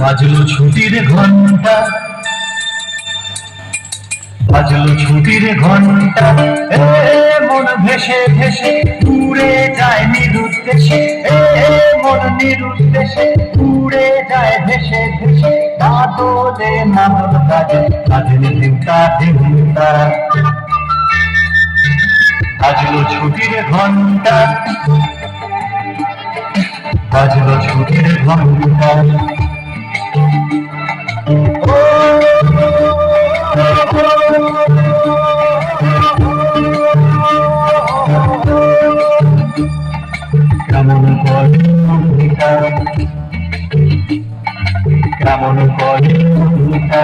বাজলো ছুটির ঘন্টা, বাজলো ছুটির ঘন্টা, মন ভেসে ভেসে উড়ে যায় নিরুদ্দেশে, মন নিরুদ্দেশে উড়ে যায় ভেসে ভেসে, বাদলে মানব কাজে কাজে চিন্তা চিন্তা। বাজলো ছুটির ঘন্টা, বাজলো ছুটির ঘন্টা, কেমন করে ভূমিকা, কেমন করে ভূমিকা।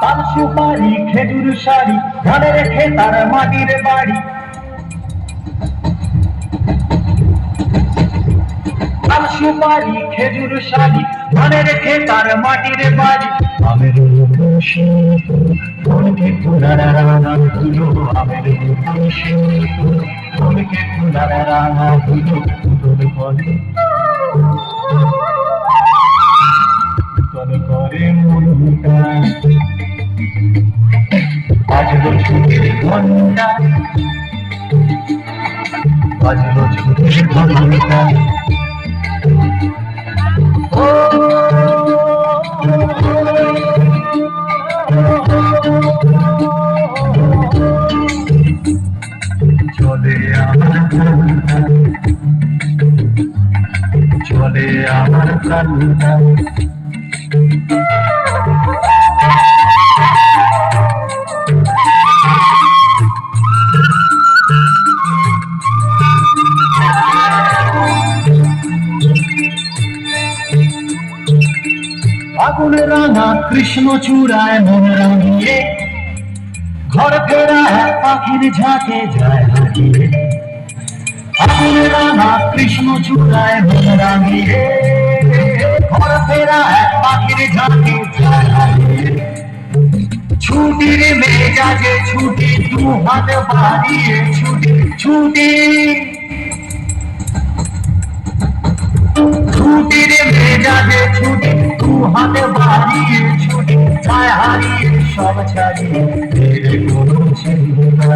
তাল সুপারি খেজুর শাড়ি ধানে রেখে তার মাটির বাড়ি, তাল সুপারি খেজুর শাড়ি ধানে রেখে তার মাটির বাড়ি। আমের মনকে ফুলার রাঙা ধুলো, আমের মনকে ফুলার রাঙা ধুলো, উদল করে উদল করে মনটা। বাজলো ছুটির ঘন্টা, বাজলো ছুটির ঘন্টা, চলে আমার প্রাণটা, চলে আমার প্রাণটা। আগুন রাঙা কৃষ্ণ চূড়ায় মন রাঙিয়ে, ঘর ফেরা পাখির ঝাঁকে যায় হারিয়ে। আগুন রাঙা কৃষ্ণ চূড়ায় মন রাঙিয়ে, ঘর ফেরা পাখির ঝাঁকে যায় হারিয়ে। ছুটির মেজাজে ছুটি, দু হাত বাড়িয়ে ছুটি, ছুটি ছুটির মেজাজে ছুটি, দু হাত বাড়িয়ে ছুটি, যায় হারিয়ে সব ছাড়িয়ে কোনো চিন্তা।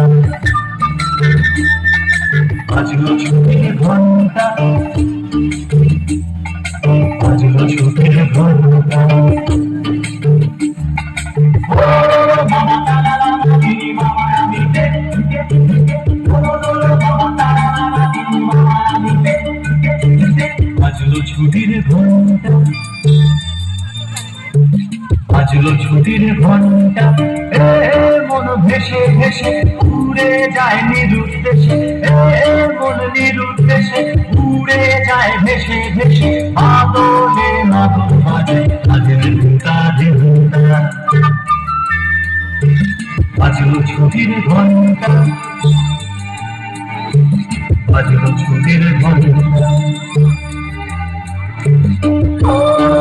বাজলো ছুটির ঘন্টা, বাজলো ছুটির ঘন্টা, বাজলো ছুটির ঘন্টা, বাজলো ছুটির ঘন্টা, মন ভেসে ভেসে উড়ে যায় নিরুদ্দেশে, মন নিরুদ্দেশে উড়ে যায় ভেসে ভেসে, বাদলে মাদল বাজে কাজের চিন্তা চিন্তা। বাজলো ছুটির ঘন্টা, বাজলো ছুটির ঘন্টা। Oh